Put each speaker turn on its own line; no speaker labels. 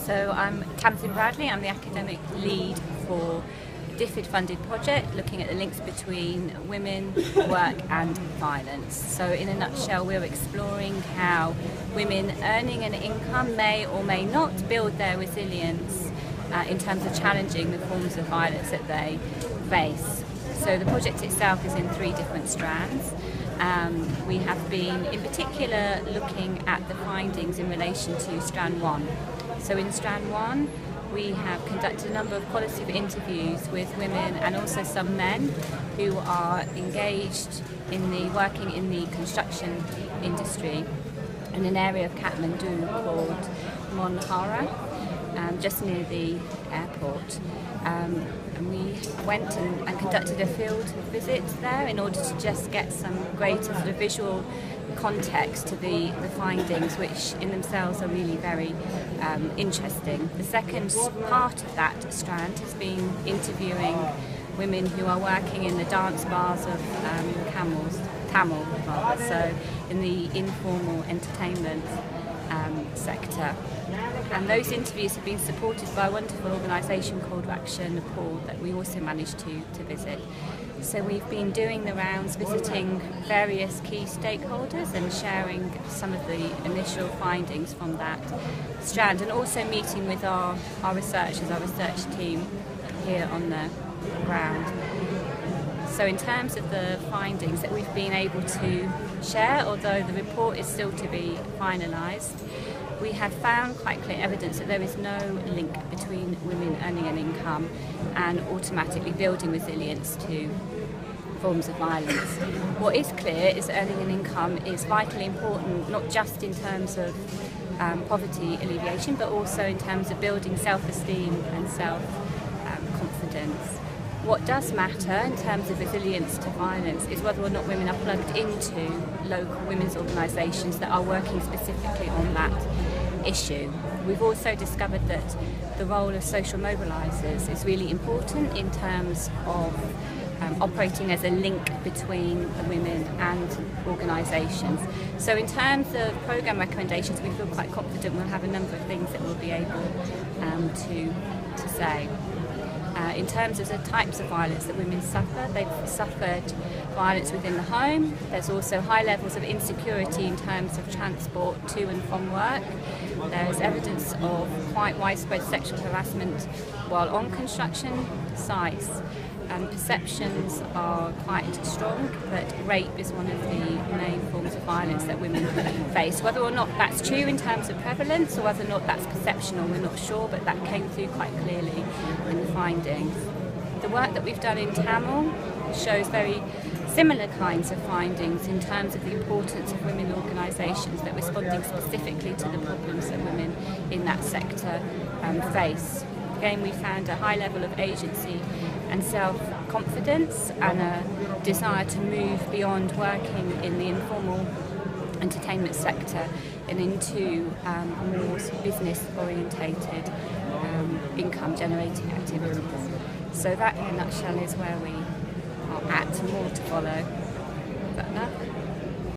So I'm Tamsin, I'm the academic lead for a DFID-funded project looking at the links between women, work and violence. So in a nutshell, we're exploring how women earning an income may or may not build their resilience in terms of challenging the forms of violence that they face. So the project itself is in 3 different strands. We have been in particular looking at the findings in relation to strand 1. So in strand 1 we have conducted a number of qualitative interviews with women and also some men who are engaged in working in the construction industry in an area of Kathmandu called Monhara, just near the airport. And we went and conducted a field visit there in order to just get some greater sort of visual context to the findings, which in themselves are really very interesting. The second part of that strand has been interviewing women who are working in the dance bars of Tamil, so in the informal entertainment sector. And those interviews have been supported by a wonderful organisation called Raksha Nepal that we also managed to visit. So we've been doing the rounds, visiting various key stakeholders and sharing some of the initial findings from that strand, and also meeting with our researchers, our research team here on the ground. So in terms of the findings that we've been able to share, although the report is still to be finalised, we have found quite clear evidence that there is no link between women earning an income and automatically building resilience to forms of violence. What is clear is that earning an income is vitally important, not just in terms of poverty alleviation, but also in terms of building self-esteem and self-confidence. What does matter in terms of resilience to violence is whether or not women are plugged into local women's organisations that are working specifically on that issue. We've also discovered that the role of social mobilisers is really important in terms of operating as a link between the women and organisations. So in terms of programme recommendations, we feel quite confident we'll have a number of things that we'll be able to say. In terms of the types of violence that women suffer, they've suffered violence within the home. There's also high levels of insecurity in terms of transport to and from work. There's evidence of quite widespread sexual harassment while on construction sites. Perceptions are quite strong that rape is one of the main forms of violence that women face. Whether or not that's true in terms of prevalence or whether or not that's perceptional, we're not sure, but that came through quite clearly in the findings. The work that we've done in Tamil shows very similar kinds of findings in terms of the importance of women organisations that responding specifically to the problems that women in that sector face. Again, we found a high level of agency and self-confidence and a desire to move beyond working in the informal entertainment sector and into more business-orientated income-generating activities. So that, in a nutshell, is where we are at. More to follow. Is that enough?